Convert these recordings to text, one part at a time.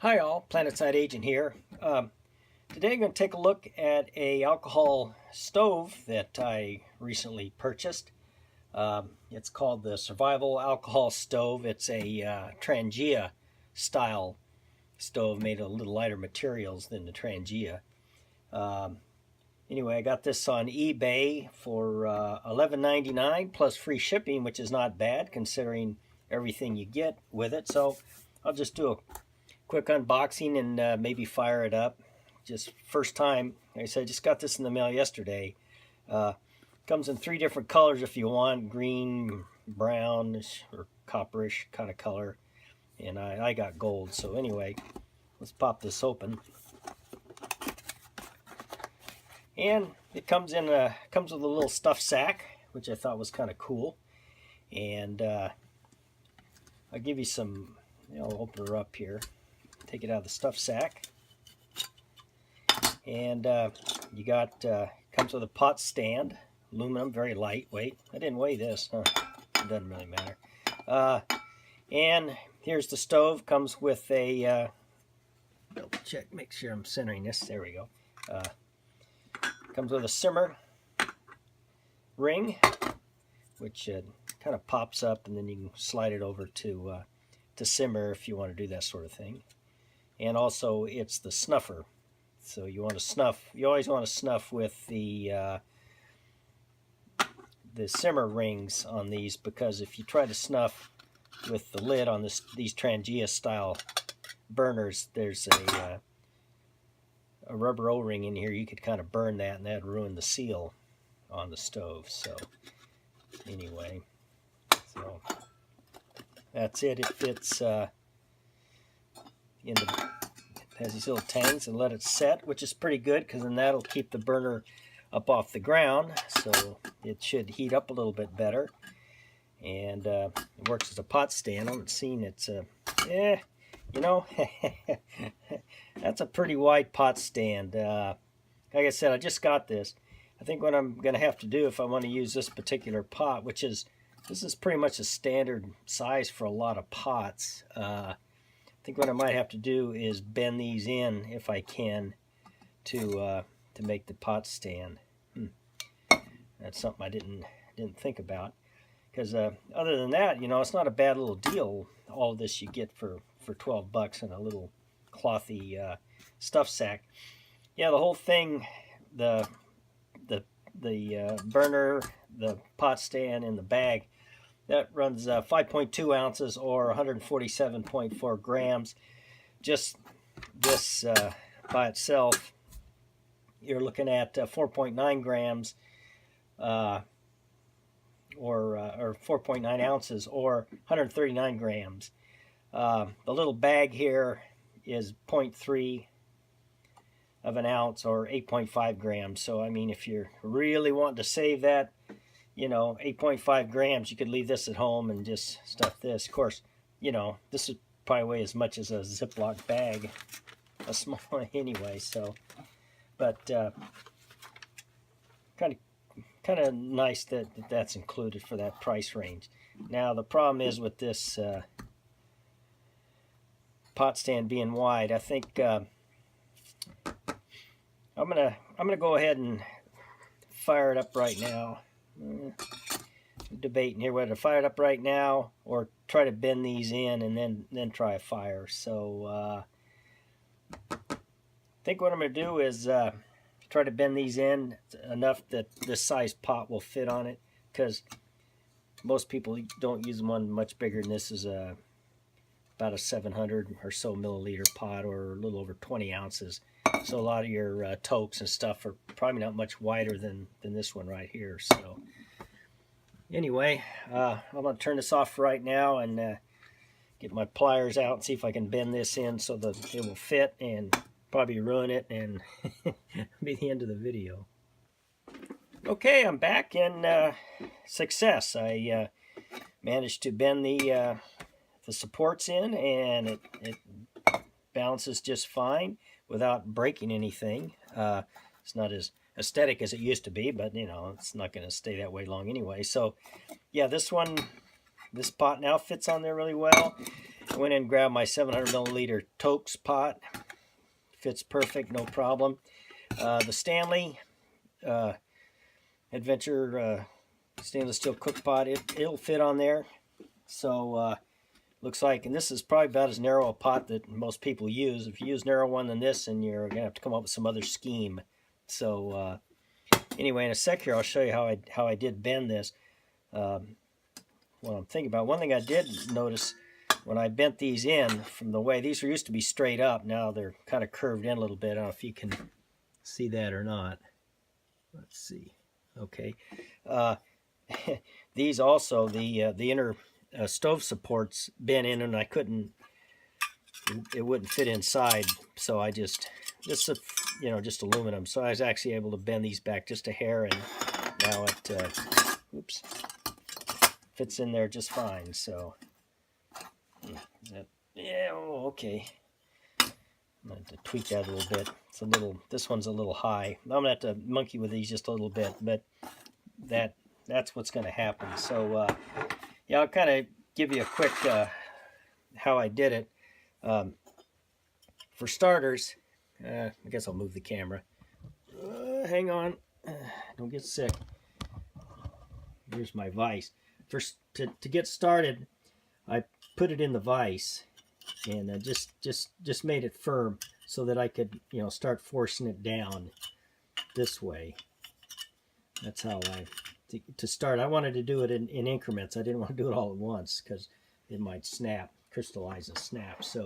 Hi all, Planetside Agent here. Today I'm going to take a look at a alcohol stove that I recently purchased. It's called the Survival Alcohol Stove. It's a Trangia style stove made of a little lighter materials than the Trangia. Anyway, I got this on eBay for $11.99 plus free shipping, which is not bad considering everything you get with it. So I'll just do a quick unboxing and maybe fire it up. Just first time. Like I said, I just got this in the mail yesterday. Comes in 3 different colors if you want: green, brownish, or copperish kind of color. And I got gold. So anyway, let's pop this open. And it comes with a little stuff sack, which I thought was kind of cool. And I'll give you some. I'll open her up here. Take it out of the stuff sack, and you got comes with a pot stand, aluminum, very lightweight. I didn't weigh this, huh? It doesn't really matter. And here's the stove. Comes with a double check, make sure I'm centering this. There we go. Comes with a simmer ring, which kind of pops up, and then you can slide it over to simmer if you want to do that sort of thing. And also, it's the snuffer. So you want to snuff. You always want to snuff with the simmer rings on these, because if you try to snuff with the lid on these Trangia style burners, there's a rubber O-ring in here. You could kind of burn that, and that'd ruin the seal on the stove. So anyway, so that's it. It fits. It has these little tangs, and let it set, which is pretty good, because then that'll keep the burner up off the ground, so it should heat up a little bit better. And it works as a pot stand. I haven't seen it's that's a pretty wide pot stand. Like I said, I just got this. I think what I'm going to have to do, if I want to use this particular pot, this is pretty much a standard size for a lot of pots. I think what I might have to do is bend these in, if I can, to make the pot stand. That's something I didn't think about, because other than that, it's not a bad little deal. All of this you get for $12 in a little clothy stuff sack. Yeah, the whole thing, the burner, the pot stand, and the bag, that runs 5.2 ounces or 147.4 grams. Just this by itself, you're looking at 4.9 grams or 4.9 ounces or 139 grams. The little bag here is 0.3 of an ounce or 8.5 grams. So I mean, if you're really wanting to save that, 8.5 grams, you could leave this at home and just stuff this. Of course, this would probably weigh as much as a Ziploc bag, a small one anyway. So, but kind of nice that that's included for that price range. Now the problem is with this pot stand being wide. I think I'm gonna go ahead and fire it up right now. Debating here whether to fire it up right now or try to bend these in and then try a fire. So I think what I'm going to do is try to bend these in enough that this size pot will fit on it, because most people don't use one much bigger than this. Is about a 700 or so milliliter pot, or a little over 20 ounces. So a lot of your toques and stuff are probably not much wider than this one right here. So anyway, I'm going to turn this off right now and get my pliers out and see if I can bend this in so that it will fit, and probably ruin it and be the end of the video. Okay, I'm back, and success. I managed to bend the supports in, and it balances just fine without breaking anything. It's not as aesthetic as it used to be, but it's not going to stay that way long anyway. So yeah, this pot now fits on there really well. went in and grabbed my 700 milliliter Tokes pot. Fits perfect, no problem. The Stanley Adventure stainless steel cook pot, it'll fit on there. So looks like, and this is probably about as narrow a pot that most people use. If you use narrow one than this, then you're gonna have to come up with some other scheme. So anyway, in a sec here, I'll show you how I did bend this. What I'm thinking about, one thing I did notice when I bent these in from the way these used to be straight up, now they're kind of curved in a little bit. I don't know if you can see that or not. Let's see. Okay. These also, the inner stove supports bent in, and I couldn't, it wouldn't fit inside, so I just aluminum, so I was actually able to bend these back just a hair, and now it oops, fits in there just fine. So yeah, oh, okay, I'm gonna have to tweak that a little bit. It's a little, this one's a little high. I'm gonna have to monkey with these just a little bit, but that's what's going to happen. So yeah, I'll kind of give you a quick how I did it. For starters, I guess I'll move the camera. Hang on, don't get sick. Here's my vise. First, to get started, I put it in the vise and just made it firm so that I could, start forcing it down this way. That's how to start. I wanted to do it in increments. I didn't want to do it all at once because it might snap, crystallize and snap. So,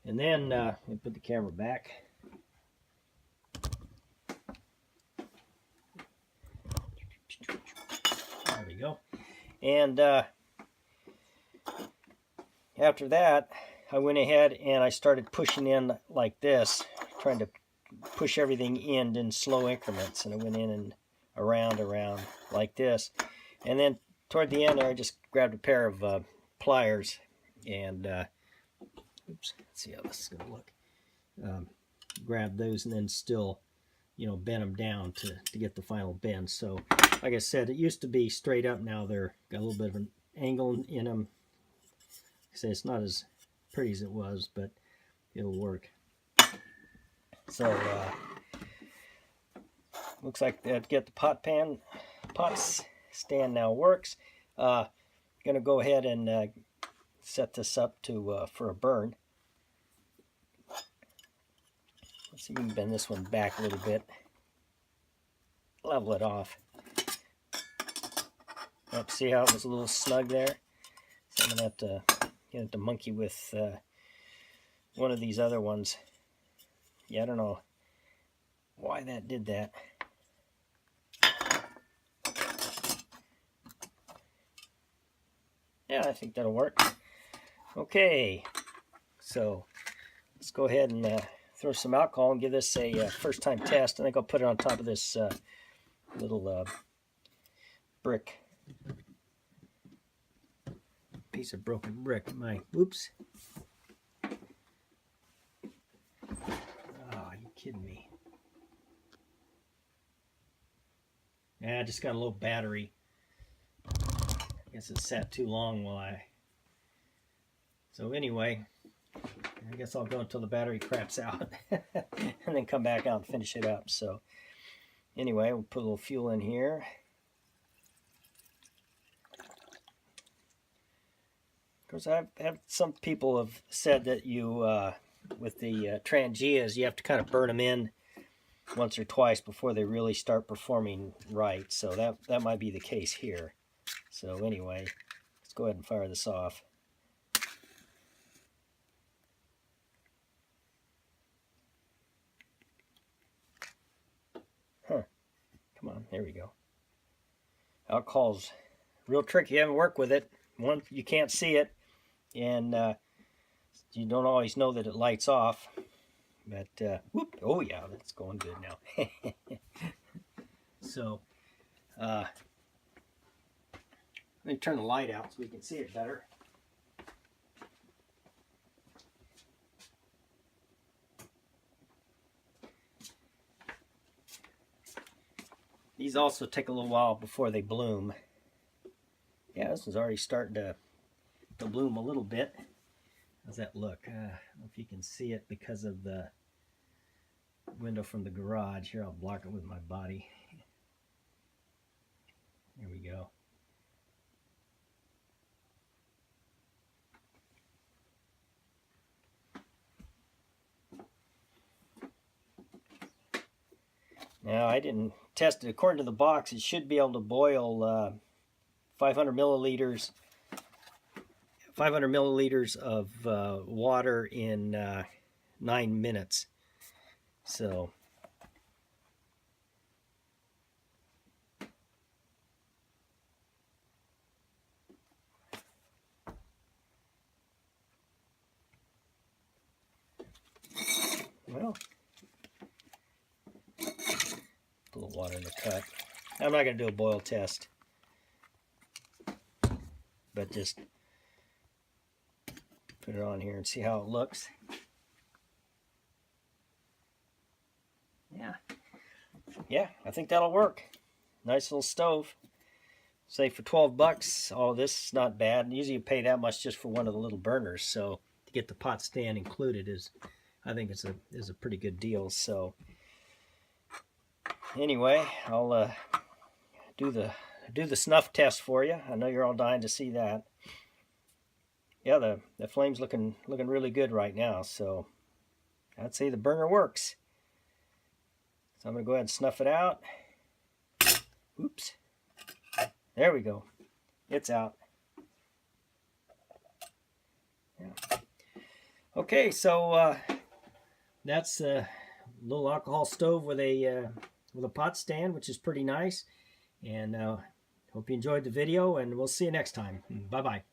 and then let me put the camera back. There we go. And after that, I went ahead and I started pushing in like this, trying to push everything in slow increments. And I went in and around like this, and then toward the end I just grabbed a pair of pliers and oops, let's see how this is going to look. Grab those and then still bend them down to get the final bend. So like I said, it used to be straight up. Now they're got a little bit of an angle in them. I say it's not as pretty as it was, but it'll work. So looks like that get the pot stand now works. Gonna go ahead and set this up to for a burn. Let's see if we can bend this one back a little bit. Level it off. Yep, see how it was a little snug there? So I'm gonna have to monkey with one of these other ones. Yeah, I don't know why that did that. Yeah, I think that'll work. Okay, so let's go ahead and throw some alcohol and give this a first time test. I think I'll put it on top of this little brick. Piece of broken brick. Oops. Oh, are you kidding me? Yeah, I just got a low battery. I guess it sat too long so anyway, I guess I'll go until the battery craps out and then come back out and finish it up. So anyway, we'll put a little fuel in here. Of course, I've some people have said that you with the Trangias, you have to kind of burn them in once or twice before they really start performing right. So that might be the case here. So anyway, let's go ahead and fire this off. Huh. Come on, there we go. Alcohol's real tricky. You haven't worked with it. One, you can't see it, and you don't always know that it lights off. But, whoop, oh yeah, that's going good now. So, let me turn the light out so we can see it better. These also take a little while before they bloom. Yeah, this one's already starting to bloom a little bit. How's that look? I don't know if you can see it because of the window from the garage. Here, I'll block it with my body. There we go. Now, I didn't test it. According to the box, it should be able to boil 500 milliliters of water in 9 minutes. So well, put a little water in the cup. I'm not going to do a boil test, but just put it on here and see how it looks. Yeah, I think that'll work. Nice little stove. Say for 12 bucks, oh, this is not bad. Usually you pay that much just for one of the little burners, so to get the pot stand included is, I think is a pretty good deal. So anyway, I'll do the snuff test for you. I know you're all dying to see that. Yeah, the flame's looking really good right now, so I'd say the burner works. So I'm going to go ahead and snuff it out. Oops. There we go. It's out. Yeah. Okay, so that's a little alcohol stove with a pot stand, which is pretty nice. And hope you enjoyed the video, and we'll see you next time. Bye-bye.